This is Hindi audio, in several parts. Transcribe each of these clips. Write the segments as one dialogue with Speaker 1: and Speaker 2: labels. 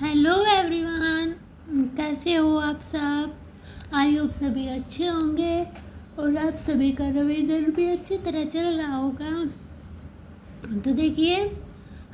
Speaker 1: हेलो एवरीवन, कैसे हो आप सब। आई होप सभी अच्छे होंगे और आप सभी का रिवीजन भी अच्छी तरह चल रहा होगा। तो देखिए,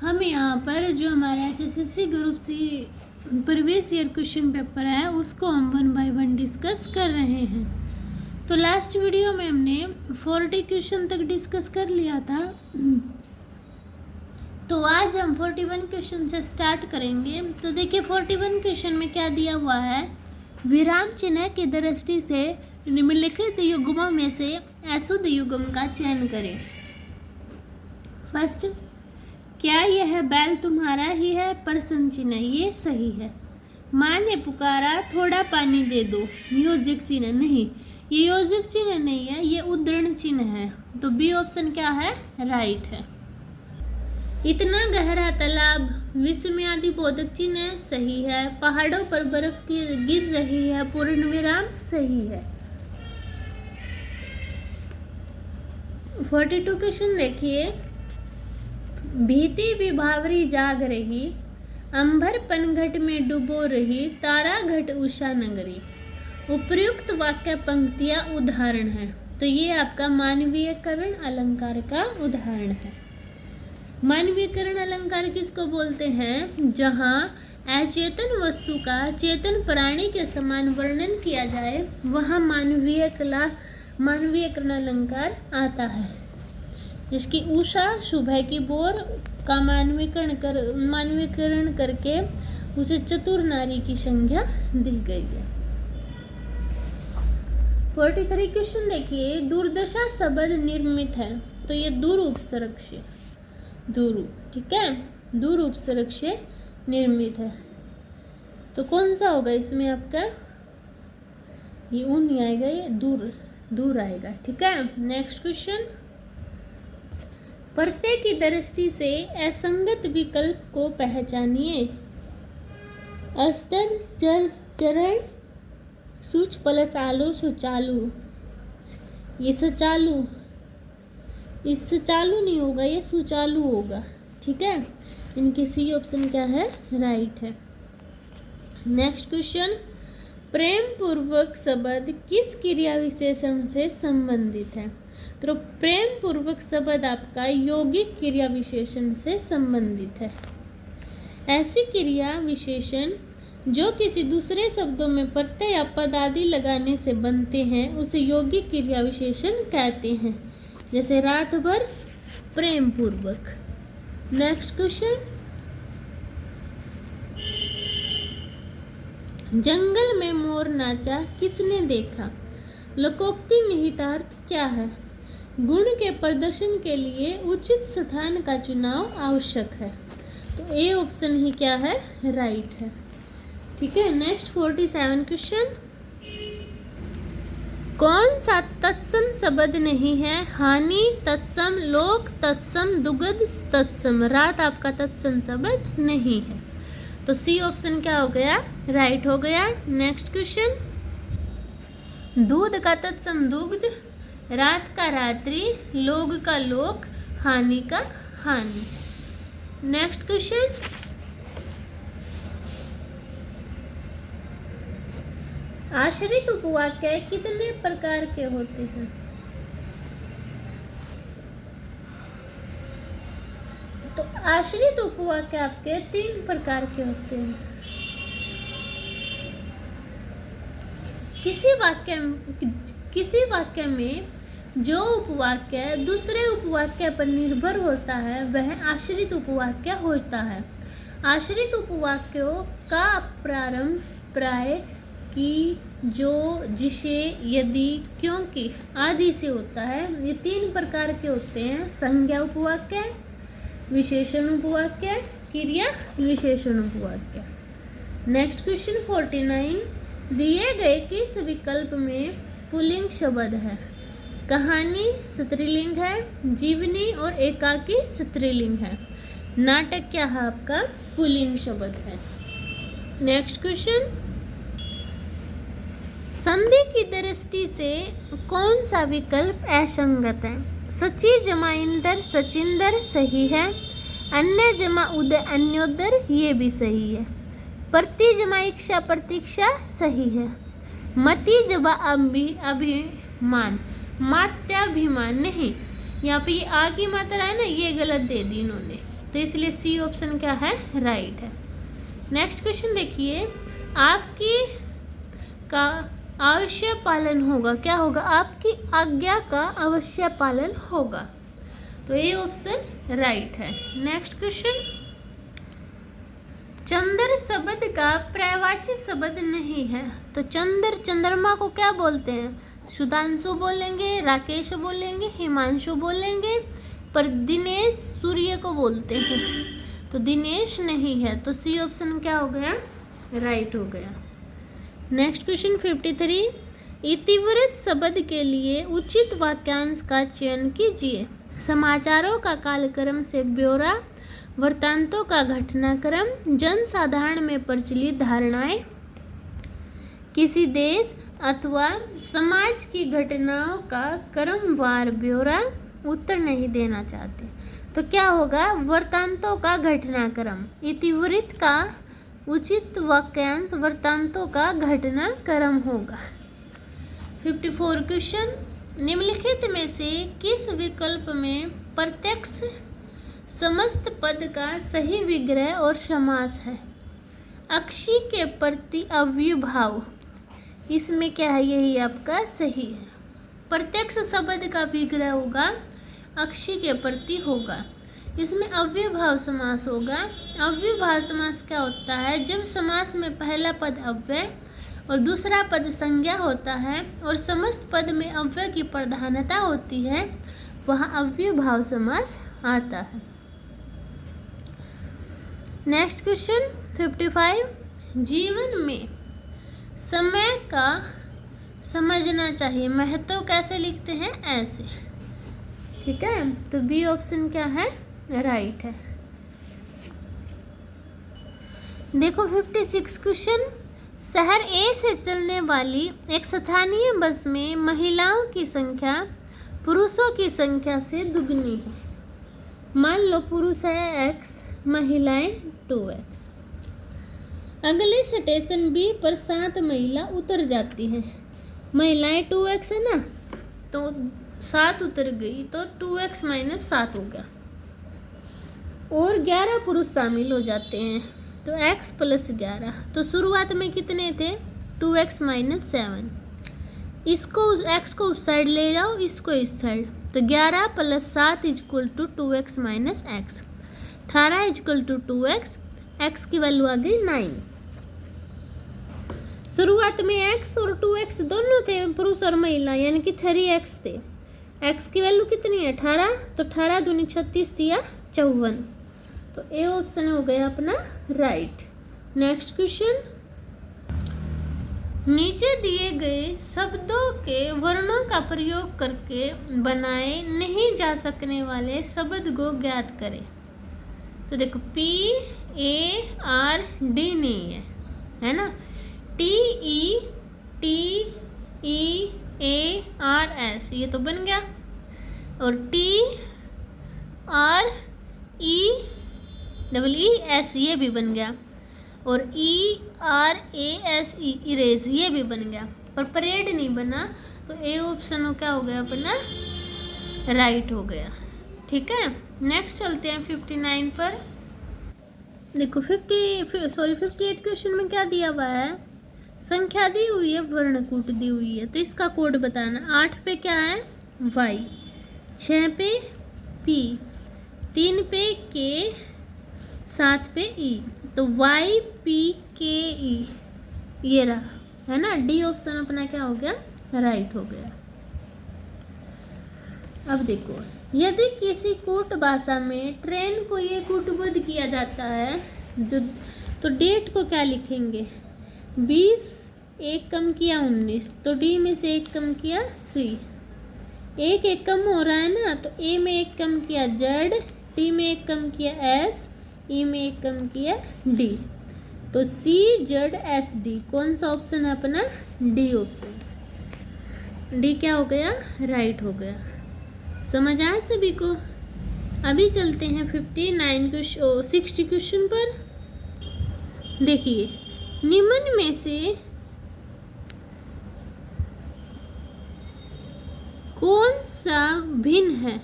Speaker 1: हम यहाँ पर जो हमारा HSSC group C previous year question paper है उसको हम 1 बाय 1 डिस्कस कर रहे हैं। तो लास्ट वीडियो में हमने 40 क्वेश्चन तक डिस्कस कर लिया था। तो आज हम 41 क्वेश्चन से स्टार्ट करेंगे। तो देखिए 41 क्वेश्चन में क्या दिया हुआ है, विराम चिन्ह की दृष्टि से निम्नलिखित युग्मों में से अशुद्ध युग्म का चयन करें। फर्स्ट, क्या यह बैल तुम्हारा ही है? प्रश्न चिन्ह, ये सही है। माँ ने पुकारा, थोड़ा पानी दे दो। योजिक चिन्ह, नहीं, ये योजिक चिन्ह नहीं है, ये उद्धरण चिन्ह है। तो बी ऑप्शन क्या है? राइट है। इतना गहरा तालाब, विस्मयादि बोधक चिन्ह, सही है। पहाड़ों पर बर्फ की गिर रही है, पूर्ण विराम, सही है। 42 क्वेश्चन देखिए, भीति विभावरी जाग रही, अंबर पनघट में डुबो रही, तारा घट उषा नगरी। उपर्युक्त वाक्य पंक्तियां उदाहरण है। तो ये आपका मानवीयकरण अलंकार का उदाहरण है। मानवीयकरण अलंकार किसको बोलते हैं? जहाँ अचेतन वस्तु का चेतन प्राणी के समान वर्णन किया जाए वहाँ मानवीयकरण अलंकार आता है। जिसकी उषा सुबह की बोर का मानवीकरण करके उसे चतुर नारी की संज्ञा दी गई है। 43 क्वेश्चन देखिए, दुर्दशा शब्द निर्मित है। तो ये दूर उपसर्ग से, दूर, ठीक है, दूर उपसर्ग से निर्मित है। तो कौन सा होगा इसमें आपका? ये ऊन नहीं आएगा, ये दूर दूर आएगा, ठीक है। नेक्स्ट क्वेश्चन, प्रत्यय की दृष्टि से असंगत विकल्प को पहचानिए। अस्तर, चरण, सुच प्लस आलू, सुचालू। ये सचालू, इससे चालू नहीं होगा, ये सुचालू होगा, ठीक है। इनके सी ऑप्शन क्या है? राइट है। नेक्स्ट क्वेश्चन, प्रेम पूर्वक शब्द किस क्रिया विशेषण से संबंधित है? तो प्रेम पूर्वक शब्द आपका यौगिक क्रिया विशेषण से संबंधित है। ऐसी क्रिया विशेषण जो किसी दूसरे शब्दों में प्रत्यय या पद आदि लगाने से बनते हैं उसे यौगिक क्रिया विशेषण कहते हैं। जैसे रात भर, प्रेम पूर्वक। नेक्स्ट क्वेश्चन, जंगल में मोर नाचा, किसने देखा? लोकोक्ति निहितार्थ क्या है? गुण के प्रदर्शन के लिए उचित स्थान का चुनाव आवश्यक है। तो ए ऑप्शन ही क्या है? राइट है, ठीक है। नेक्स्ट 47 क्वेश्चन, कौन सा तत्सम शब्द नहीं है? हानि तत्सम, लोक तत्सम, दुग्ध तत्सम। रात आपका तत्सम शब्द नहीं है। तो सी ऑप्शन क्या हो गया? राइट हो गया। नेक्स्ट क्वेश्चन, दूध का तत्सम दुग्ध, रात का रात्रि, लोग का लोक, हानि का हानि। नेक्स्ट क्वेश्चन, आश्रित उपवाक्य कितने प्रकार के होते हैं? तो आश्रित उपवाक्य आपके 3 प्रकार के होते हैं। किसी वाक्य में जो उपवाक्य दूसरे उपवाक्य पर निर्भर होता है वह आश्रित उपवाक्य होता है। आश्रित उपवाक्यों का प्रारंभ प्राय, कि, जो, जिसे, यदि, क्योंकि आदि से होता है। ये 3 प्रकार के होते हैं, संज्ञा उपवाक्य, विशेषण उपवाक्य, क्रिया विशेषण उपवाक्य। नेक्स्ट क्वेश्चन 49, दिए गए किस विकल्प में पुल्लिंग शब्द है? कहानी स्त्रीलिंग है, जीवनी और एकाकी स्त्रीलिंग है। नाटक क्या है आपका? पुल्लिंग शब्द है। नेक्स्ट क्वेश्चन, संधि की दृष्टि से कौन सा विकल्प असंगत है? सची जमा इंदर, सचिंदर, सही है। अन्य जमा उदय, अन्योदर, ये भी सही है। प्रति जमा इच्छा प्रतीक्षा सही है। मति जबा अभिमान, मात्याभिमान नहीं। यहाँ पे ये आ की मात्रा है ना, ये गलत दे दी इन्होंने, तो इसलिए सी ऑप्शन क्या है, राइट है। नेक्स्ट क्वेश्चन देखिए, आपकी का अवश्य पालन होगा, क्या होगा, आपकी आज्ञा का अवश्य पालन होगा, तो ये ऑप्शन राइट है। नेक्स्ट क्वेश्चन, चंद्र शब्द का पर्यायवाची शब्द नहीं है, तो चंद्र चंद्रमा को क्या बोलते हैं, सुधांशु बोलेंगे, राकेश बोलेंगे, हिमांशु बोलेंगे, पर दिनेश सूर्य को बोलते हैं, तो दिनेश नहीं है, तो सी ऑप्शन क्या हो गया, राइट हो गया। नेक्स्ट क्वेश्चन 53, इतिवृत्त शब्द के लिए उचित वाक्यांश का चयन कीजिए। समाचारों का कालक्रम से ब्यौरा, वृत्तांतों का घटनाक्रम, जनसाधारण में प्रचलित धारणाएं, किसी देश अथवा समाज की घटनाओं का क्रमवार ब्यौरा। उत्तर नहीं देना चाहते, तो क्या होगा, वृत्तांतों का घटनाक्रम। इतिवृत्त का उचित वाक्यांश वृत्तांतों का घटनाक्रम होगा। 54 क्वेश्चन, निम्नलिखित में से किस विकल्प में प्रत्यक्ष समस्त पद का सही विग्रह और समास है। अक्षी के प्रति अव्यभाव, इसमें क्या है, यही आपका सही है। प्रत्यक्ष शब्द का विग्रह होगा, अक्षी के प्रति होगा, इसमें अव्यभाव समास होगा। अव्यभाव समास क्या होता है, जब समास में पहला पद अव्यय और दूसरा पद संज्ञा होता है और समस्त पद में अव्यय की प्रधानता होती है, वहाँ अव्यभाव समास आता है। नेक्स्ट क्वेश्चन 55, जीवन में समय का समझना चाहिए, महत्व कैसे लिखते हैं, ऐसे, ठीक है, तो बी ऑप्शन क्या है, राइट है। देखो 56 क्वेश्चन, शहर ए से चलने वाली एक स्थानीय बस में महिलाओं की संख्या पुरुषों की संख्या से दुगनी है। मान लो पुरुष है x, महिलाएं 2x। अगले स्टेशन बी पर 7 महिला उतर जाती हैं। महिलाएं 2x है ना, तो 7 उतर गई, तो 2x - 7 हो गया, और 11 पुरुष शामिल हो जाते हैं, तो x + 11, तो शुरुआत में कितने थे, 2x - 7। इसको x को उस साइड ले जाओ, इसको इस साइड, तो 11 + 7 = 2x - x, 18 = 2x, x की वैल्यू आ गई 9। शुरुआत में x और 2x दोनों थे, पुरुष और महिला, यानी कि 3x थे। x की वैल्यू कितनी है, 18, तो 18 दूनी 36 दिया 54, तो ए ऑप्शन हो गया अपना राइट। नेक्स्ट क्वेश्चन, नीचे दिए गए शब्दों के वर्णों का प्रयोग करके बनाए नहीं जा सकने वाले शब्द को ज्ञात करें। तो देखो P A R D नहीं है ना, T E T E A R S ये तो बन गया, और T R E E S ये भी बन गया, और E R A S E erase ये भी बन गया, पर परेड नहीं बना, तो ए ऑप्शन क्या हो गया अपना, राइट हो गया, ठीक है। नेक्स्ट चलते हैं 59 पर। देखो 58 क्वेश्चन में क्या दिया हुआ है, संख्या दी हुई है, वर्णकूट दी हुई है, तो इसका कोड बताना। 8 पे क्या है, Y, 6 पे P, 3 पे K, 7 पे E, तो Y P K E ये रहा, है ना, डी ऑप्शन अपना क्या हो गया, राइट हो गया। अब देखो, यदि किसी कूट भाषा में ट्रेन को ये कूटबद्ध किया जाता है, जो तो डेट को क्या लिखेंगे, 20, 1 कम किया 19, तो डी में से 1 कम किया C, 1 कम हो रहा है ना, तो ए में 1 कम किया Z, टी में 1 कम किया S, ई में 1 कम किया D, तो CZSD कौन सा ऑप्शन है अपना, डी ऑप्शन, डी क्या हो गया, राइट हो गया। समझ आया सभी को। अभी चलते हैं 60 क्वेश्चन पर। देखिए निम्न में से कौन सा भिन्न है?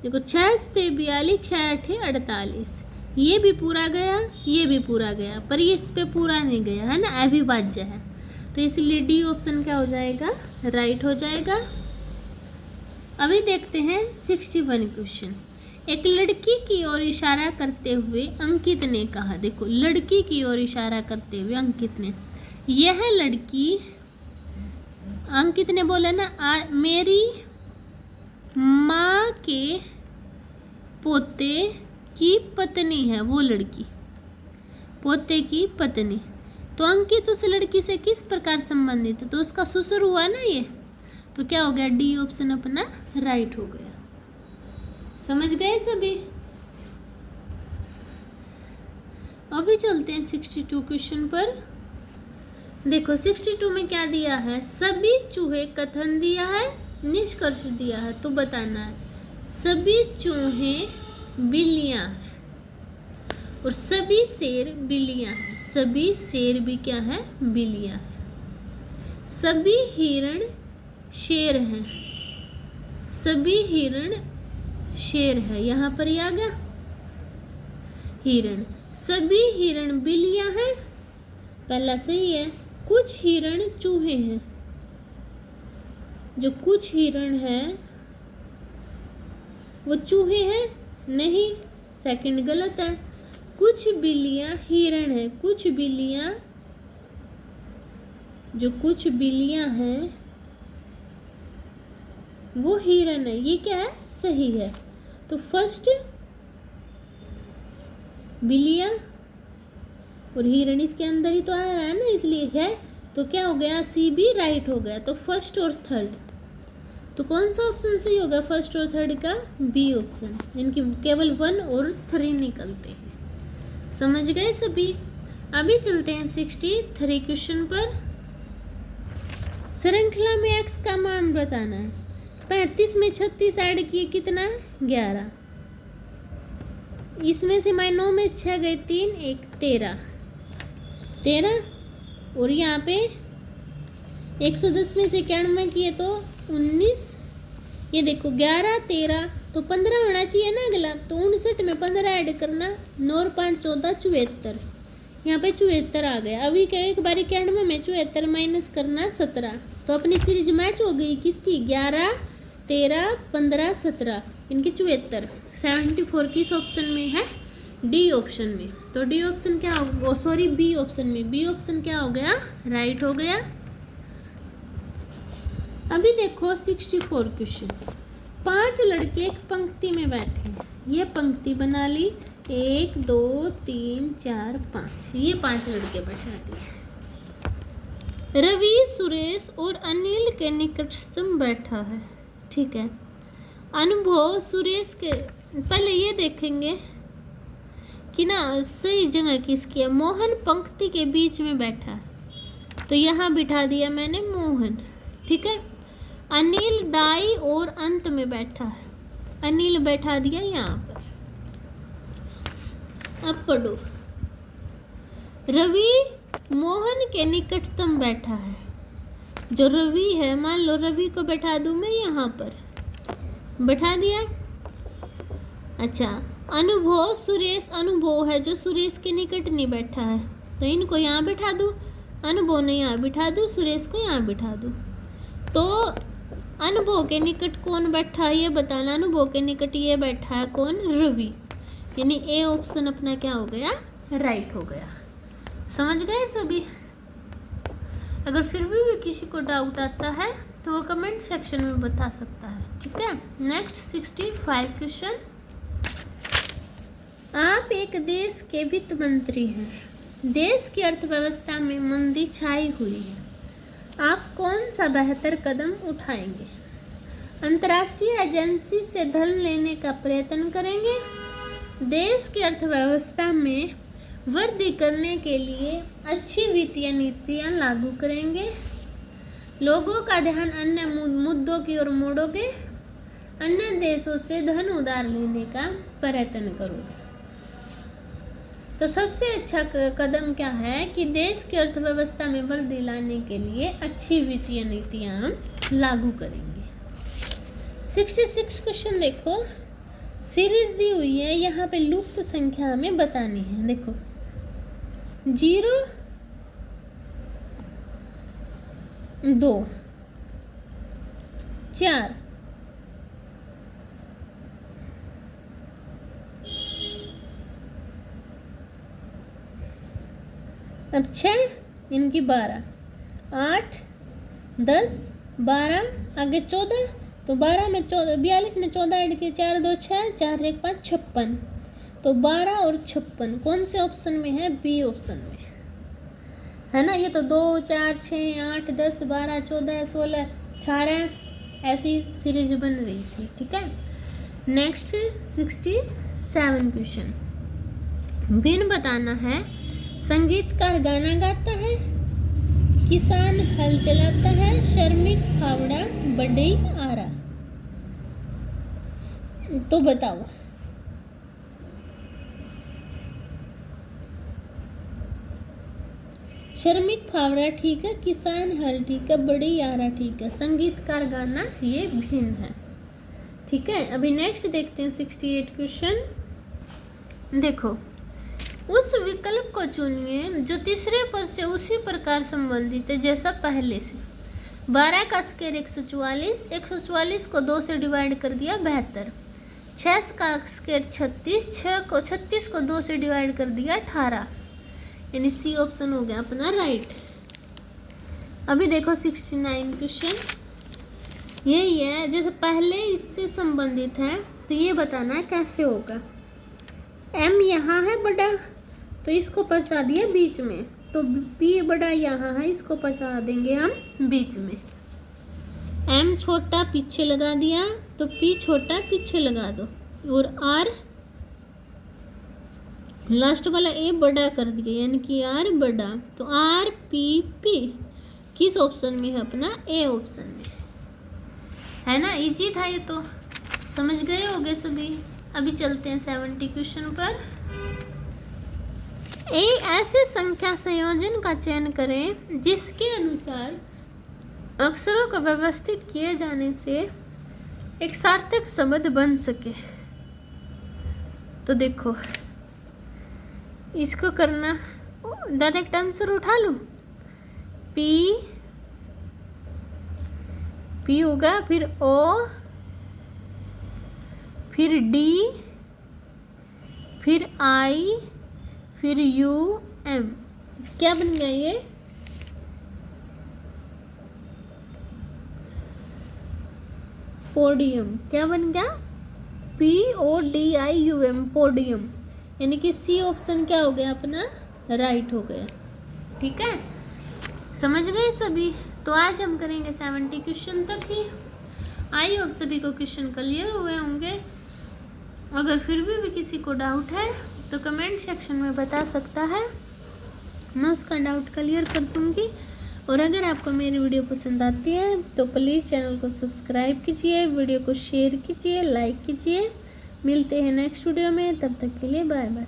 Speaker 1: देखो 6 से 42, 6 8 48, ये भी पूरा गया, ये भी पूरा गया, पर ये इस पे पूरा नहीं गया है ना, अविभाज्य है, तो इसलिए डी ऑप्शन क्या हो जाएगा? राइट हो जाएगा। अभी देखते हैं 61 क्वेश्चन। एक लड़की की ओर इशारा करते हुए अंकित ने कहा, देखो लड़की की ओर इशारा करते हुए अंकित ने, यह लड़की, अंकित ने बोला ना मेरी माँ के पोते की पत्नी है, वो लड़की पोते की पत्नी, तो अंकित उस लड़की से किस प्रकार संबंधित है? तो उसका ससुर हुआ ना ये, तो क्या हो गया? डी ऑप्शन अपना राइट हो गया। समझ गए सभी? अभी चलते हैं 62 क्वेश्चन पर। देखो 62 में क्या दिया है? सभी चूहे कथन दिया है, निष्कर्ष दिया है, तो बताना है सभी चूहे बिल्लियां हैं और सभी शेर बिल्लियां हैं। सभी शेर भी क्या है? बिल्लियां हैं। सभी हिरण शेर हैं, सभी हिरण शेर है, यहाँ पर ही आ गया हिरण। सभी हिरण बिल्लियां हैं, पहला सही है। कुछ हिरण चूहे हैं, जो कुछ हिरण है वो चूहे हैं नहीं, सेकंड गलत है। कुछ बिल्लियां हिरण है, कुछ बिल्लियां, जो कुछ बिल्लियां हैं वो हिरण है, ये क्या है? सही है। तो फर्स्ट बिल्लियां और हिरण इसके अंदर ही तो आ रहा है ना, इसलिए है, तो क्या हो गया? सी भी राइट हो गया। तो फर्स्ट और थर्ड, तो कौन सा ऑप्शन सही होगा फर्स्ट और थर्ड का? बी ऑप्शन, इनकी केवल 1 और 3 निकलते हैं। समझ गए सभी? अभी चलते हैं 63 क्वेश्चन पर। श्रृंखला में x का मान बताना है। 35 में 36 ऐड किए कितना? 11। इसमें से 9 में 6 गए 3, 1 13 और यहाँ पे 110 में से 91 किए तो 19। ये देखो 11 13 तो 15 होना चाहिए ना अगला, तो 59 में 15 ऐड करना, 9 और 5 14 74, यहाँ पे 74 आ गया। अभी क्या एक बारी 91 में 74 माइनस करना 17, तो अपनी सीरीज मैच हो गई किसकी? 11 13 15 17, इनकी 74। 74 किस ऑप्शन में है? डी ऑप्शन में। तो डी ऑप्शन क्या हो, सॉरी बी ऑप्शन में, बी ऑप्शन क्या हो गया? राइट हो गया। अभी देखो 64 क्वेश्चन। 5 लड़के एक पंक्ति में बैठे हैं, ये पंक्ति बना ली, 1 2 3 4 5, ये 5 लड़के बैठा दिए। रवि सुरेश और अनिल के निकटतम बैठा है, ठीक है। अनुभव सुरेश के, पहले ये देखेंगे कि ना सही जगह किसकी है। मोहन पंक्ति के बीच में बैठा है, तो यहाँ बिठा दिया मैंने मोहन, ठीक है। अनिल दाई और अंत में बैठा है, अनिल बैठा दिया यहाँ पर। अब पढ़ो, रवि मोहन के निकटतम बैठा है, जो रवि है, मान लो रवि को बैठा दूं मैं यहाँ पर, बैठा दिया। अच्छा, अनुभव सुरेश, अनुभव है जो सुरेश के निकट नहीं बैठा है, तो इनको यहाँ बैठा दूं, अनुभव ने यहाँ बिठा दूं, सुरेश को यहाँ बिठा दूं। तो अनुभव के निकट कौन बैठा है ये बताना। अनुभव के निकट ये बैठा है कौन? रवि, यानी ए ऑप्शन अपना क्या हो गया? राइट हो गया। समझ गए सभी? अगर फिर भी किसी को डाउट आता है तो वो कमेंट सेक्शन में बता सकता है, ठीक है। Next 65 question. आप एक देश के वित्त मंत्री हैं, देश की अर्थव्यवस्था में मंदी छाई हुई है, आप कौन सा बेहतर कदम उठाएंगे? अंतर्राष्ट्रीय एजेंसी से धन लेने का प्रयत्न करेंगे, देश की अर्थव्यवस्था में वृद्धि करने के लिए अच्छी वित्तीय नीतियां लागू करेंगे, लोगों का ध्यान अन्य मुद्दों की ओर मोड़ोगे, अन्य देशों से धन उधार लेने का प्रयत्न करोगे। तो तो सबसे अच्छा कदम क्या है कि देश की अर्थव्यवस्था में वृद्धि लाने के लिए अच्छी वित्तीय नीतियाँ हम लागू करेंगे। 66 क्वेश्चन देखो, सीरीज दी हुई है, यहाँ पे लुप्त संख्या हमें बतानी है। देखो 0, 2, 4, अब 6, इनकी 12, 8, 10, 12, आगे 14, तो 12 में 14, 42 में 14 ऐड किए, 4 2 6, 4 1 5 56, तो 12 और 56 कौन से ऑप्शन में है? बी ऑप्शन में है ना। ये तो 2 4 6 8 10 12 14 16 18 ऐसी सीरीज बन रही थी, ठीक है। नेक्स्ट 67 क्वेश्चन, भिन्न बताना है। संगीतकार गाना गाता है, किसान हल चलाता है, श्रमिक फावड़ा बढ़ई आरा, तो बताओ। श्रमिक फावड़ा ठीक है, किसान हल ठीक है, बढ़ई आरा ठीक है, संगीतकार गाना ये भिन्न है, ठीक है। अभी नेक्स्ट देखते हैं 68 क्वेश्चन। देखो, उस विकल्प को चुनिए जो तीसरे पद से उसी प्रकार संबंधित है जैसा पहले से। 12 का स्क्वायर 144, 144 को 2 से डिवाइड कर दिया 72, 6 का स्क्वायर 36, 36 को 2 से डिवाइड कर दिया 18, यानी सी ऑप्शन हो गया अपना राइट। अभी देखो 69 क्वेश्चन, यही है जैसे पहले इससे संबंधित है, तो ये बताना है कैसे होगा। m यहाँ है बड़ा, तो इसको पहुँचा दिया बीच में, तो p बड़ा यहाँ है, इसको पहुँचा देंगे हम बीच में। m छोटा पीछे लगा दिया, तो p छोटा पीछे लगा दो, और r लास्ट वाला a बड़ा कर दिया, यानी कि r बड़ा, तो r p p किस ऑप्शन में है? अपना a ऑप्शन में है ना। इजी था ये तो, समझ गए होगे सभी। अभी चलते हैं 70 क्वेश्चन पर। एक ऐसे संख्या संयोजन का चयन करें जिसके अनुसार अक्षरों को व्यवस्थित किए जाने से एक सार्थक शब्द बन सके। तो देखो, इसको करना, डायरेक्ट आंसर उठा लो। पी होगा, फिर ओ, फिर डी, फिर आई, फिर यू एम, क्या बन गया ये? पोडियम। क्या बन गया? PODIUM, पोडियम, यानी कि सी ऑप्शन क्या हो गया अपना? राइट हो गया, ठीक है। समझ गए सभी। तो आज हम करेंगे 70 क्वेश्चन तक ही। आई होप सभी को क्वेश्चन क्लियर हुए होंगे। अगर फिर भी किसी को डाउट है तो कमेंट सेक्शन में बता सकता है, मैं उसका डाउट क्लियर कर दूंगी। और अगर आपको मेरी वीडियो पसंद आती है तो प्लीज़ चैनल को सब्सक्राइब कीजिए, वीडियो को शेयर कीजिए, लाइक कीजिए। मिलते हैं नेक्स्ट वीडियो में, तब तक के लिए बाय बाय।